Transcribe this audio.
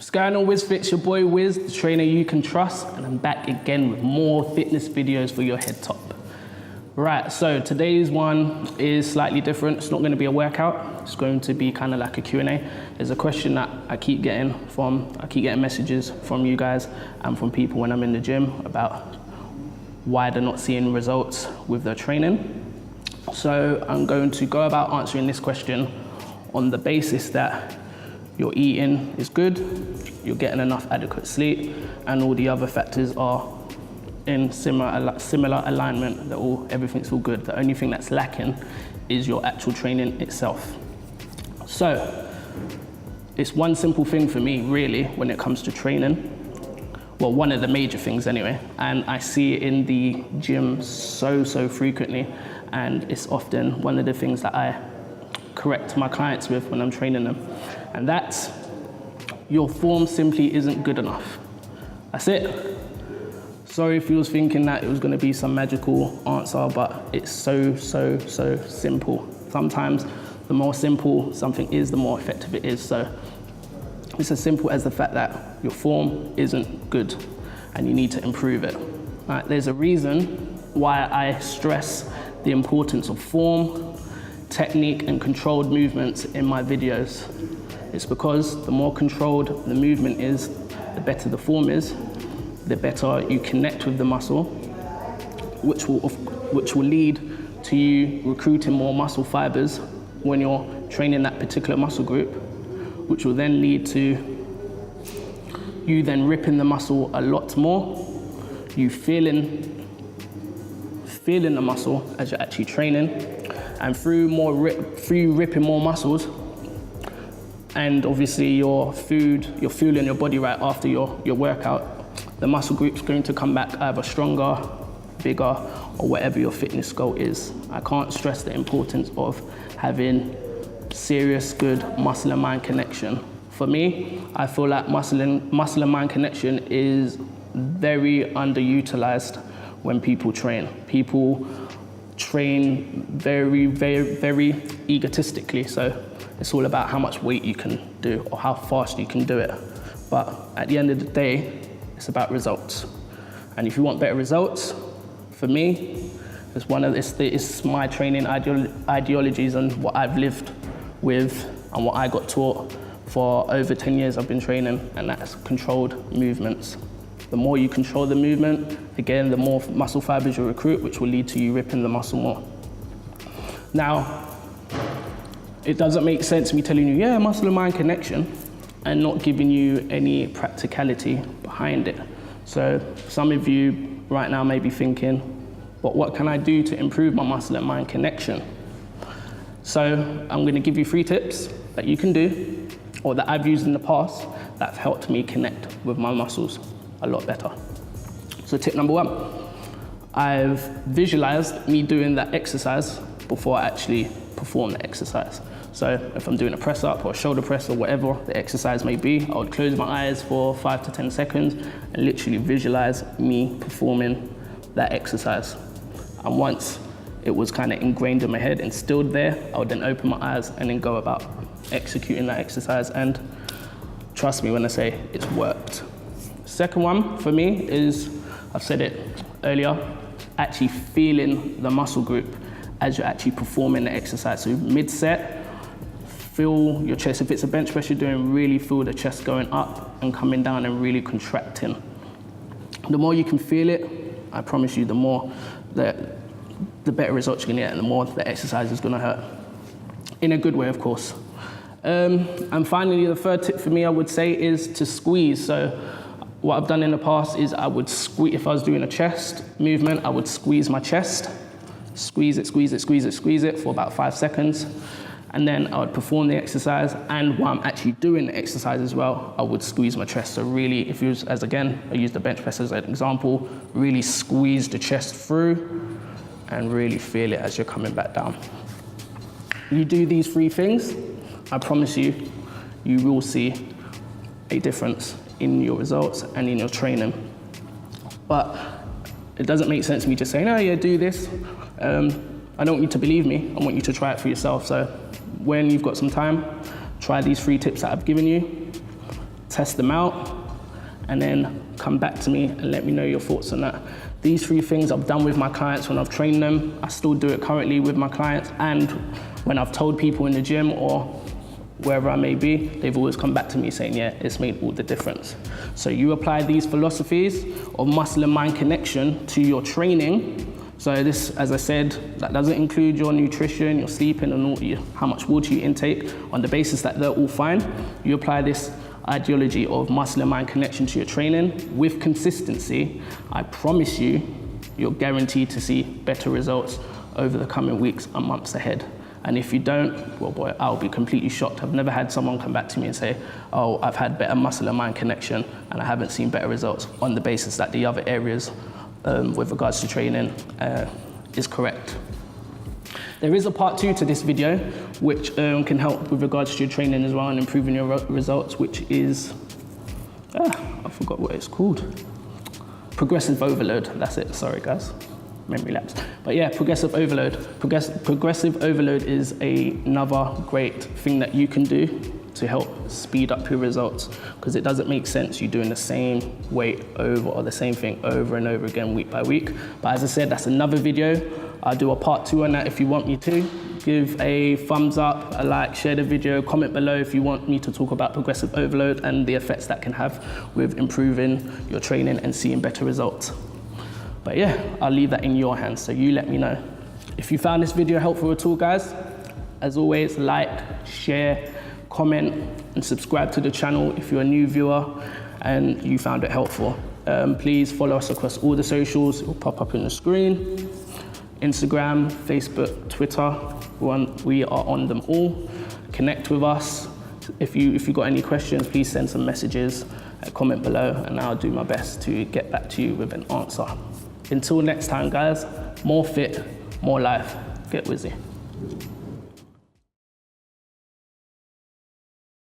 What's going on, Wiz Fits? Your boy Wiz, the trainer you can trust, and I'm back again with more fitness videos for your head top. Right, so today's one is slightly different. It's not going to be a workout. It's going to be kind of like a Q&A. There's a question that I keep getting messages from you guys and from people when I'm in the gym about why they're not seeing results with their training. So I'm going to go about answering this question on the basis that your eating is good, you're getting enough adequate sleep, and all the other factors are in similar alignment, that everything's all good. The only thing that's lacking is your actual training itself. So it's one simple thing for me, really, when it comes to training. Well, one of the major things anyway, and I see it in the gym so frequently, and it's often one of the things that I correct my clients with when I'm training them. And that's, your form simply isn't good enough. That's it. Sorry if you was thinking that it was going to be some magical answer, but it's so simple. Sometimes the more simple something is, the more effective it is. So it's as simple as the fact that your form isn't good and you need to improve it. Right, there's a reason why I stress the importance of form, technique, and controlled movements in my videos. It's because the more controlled the movement is, the better the form is, the better you connect with the muscle, which will lead to you recruiting more muscle fibers when you're training that particular muscle group, which will then lead to you then ripping the muscle a lot more, you feeling the muscle as you're actually training, and through ripping more muscles, and obviously you're fueling your body right after your workout, the muscle group's going to come back either stronger, bigger, or whatever your fitness goal is. I can't stress the importance of having serious, good muscle and mind connection. For me, I feel like muscle and mind connection is very underutilized when people train. People train very egotistically. So it's all about how much weight you can do or how fast you can do it. But at the end of the day, it's about results. And if you want better results, for me, it's my training ideologies and what I've lived with and what I got taught for over 10 years I've been training, and that's controlled movements. The more you control the movement, again, the more muscle fibers you recruit, which will lead to you ripping the muscle more. Now, it doesn't make sense me telling you, yeah, muscle and mind connection, and not giving you any practicality behind it. So some of you right now may be thinking, but what can I do to improve my muscle and mind connection? So I'm going to give you 3 tips that you can do, or that I've used in the past, that have helped me connect with my muscles a lot better. So tip number 1, I've visualized me doing that exercise before I actually perform the exercise. So if I'm doing a press up or a shoulder press or whatever the exercise may be, I would close my eyes for 5 to 10 seconds and literally visualize me performing that exercise. And once it was kind of ingrained in my head, instilled there, I would then open my eyes and then go about executing that exercise. And trust me when I say it's worked. Second one for me is, I've said it earlier, actually feeling the muscle group as you're actually performing the exercise. So mid-set, feel your chest. If it's a bench press you're doing, really feel the chest going up and coming down and really contracting. The more you can feel it, I promise you, the better results you're gonna get and the more the exercise is gonna hurt. In a good way, of course. And finally, the third tip for me, I would say, is to squeeze. So what I've done in the past is I would squeeze, if I was doing a chest movement, I would squeeze my chest, squeeze it for about 5 seconds. And then I would perform the exercise, and while I'm actually doing the exercise as well, I would squeeze my chest. So really, if you was, as again, I use the bench press as an example, really squeeze the chest through and really feel it as you're coming back down. You do these 3 things, I promise you, you will see a difference in your results and in your training. But it doesn't make sense me just saying, oh yeah, do this. I don't want you to believe me, I want you to try it for yourself. So when you've got some time, try these 3 tips that I've given you. test them out, and then come back to me and let me know your thoughts on that. These 3 things I've done with my clients when I've trained them. I still do it currently with my clients, and when I've told people in the gym or wherever I may be, they've always come back to me saying, yeah, it's made all the difference. So you apply these philosophies of muscle and mind connection to your training. So this, as I said, that doesn't include your nutrition, your sleeping, and how much water you intake. On the basis that they're all fine, you apply this ideology of muscle and mind connection to your training with consistency. I promise you, you're guaranteed to see better results over the coming weeks and months ahead. And if you don't, well boy, I'll be completely shocked. I've never had someone come back to me and say, oh, I've had better muscle and mind connection and I haven't seen better results, on the basis that the other areas with regards to training is correct. There is a part 2 to this video, which can help with regards to your training as well and improving your results, which is, I forgot what it's called. Progressive overload, that's it, sorry guys. Memory lapse. But yeah, progressive overload. Progressive overload is another great thing that you can do to help speed up your results, because it doesn't make sense you doing the same weight over or the same thing over and over again week by week. But as I said, that's another video. I'll do a part 2 on that if you want me to. Give a thumbs up, a like, share the video, comment below if you want me to talk about progressive overload and the effects that can have with improving your training and seeing better results. But yeah, I'll leave that in your hands, so you let me know. If you found this video helpful at all, guys, as always, like, share, comment, and subscribe to the channel if you're a new viewer and you found it helpful. Please follow us across all the socials. It will pop up on the screen. Instagram, Facebook, Twitter, we are on them all. Connect with us. If you got any questions, please send some messages, comment below, and I'll do my best to get back to you with an answer. Until next time, guys, more fit, more life. Get Wizzy.